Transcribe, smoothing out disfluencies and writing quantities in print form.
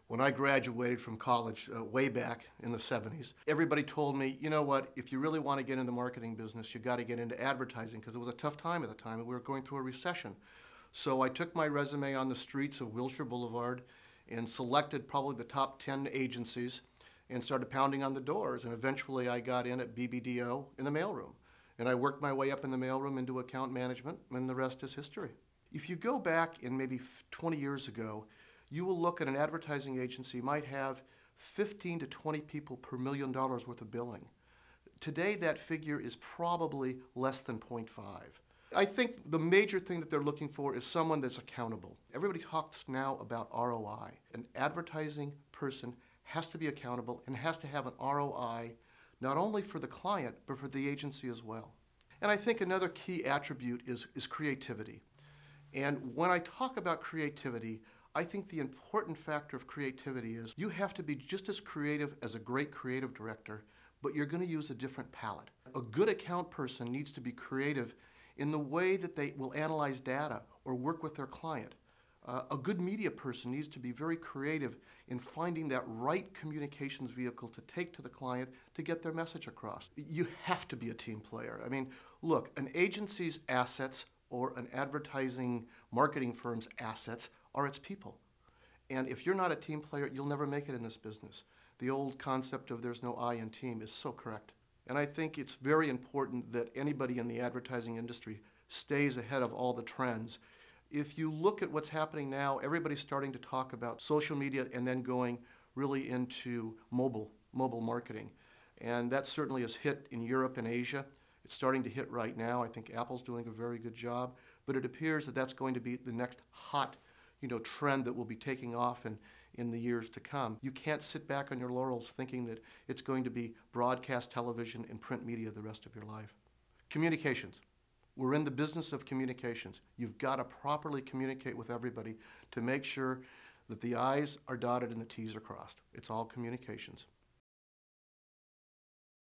When I graduated from college way back in the 70s, everybody told me, you know what, if you really want to get in the marketing business, you got to get into advertising, because it was a tough time at the time and we were going through a recession. So I took my resume on the streets of Wilshire Boulevard and selected probably the top 10 agencies and started pounding on the doors. And eventually I got in at BBDO in the mailroom. And I worked my way up in the mailroom into account management, and the rest is history. If you go back in maybe 20 years ago, you will look at an advertising agency might have 15 to 20 people per $1 million worth of billing. Today that figure is probably less than 0.5. I think the major thing that they're looking for is someone that's accountable. Everybody talks now about ROI. An advertising person has to be accountable and has to have an ROI not only for the client but for the agency as well. And I think another key attribute is creativity. And when I talk about creativity, I think the important factor of creativity is you have to be just as creative as a great creative director, but you're going to use a different palette. A good account person needs to be creative in the way that they will analyze data or work with their client. A good media person needs to be very creative in finding that right communications vehicle to take to the client to get their message across. You have to be a team player. I mean, look, an agency's assets or an advertising marketing firm's assets are its people. And if you're not a team player, you'll never make it in this business. The old concept of there's no I in team is so correct. And I think it's very important that anybody in the advertising industry stays ahead of all the trends. If you look at what's happening now, everybody's starting to talk about social media and then going really into mobile marketing. And that certainly has hit in Europe and Asia. It's starting to hit right now. I think Apple's doing a very good job. But it appears that that's going to be the next hot trend that will be taking off in the years to come. You can't sit back on your laurels thinking that it's going to be broadcast television and print media the rest of your life. Communications. We're in the business of communications. You've got to properly communicate with everybody to make sure that the I's are dotted and the T's are crossed. It's all communications.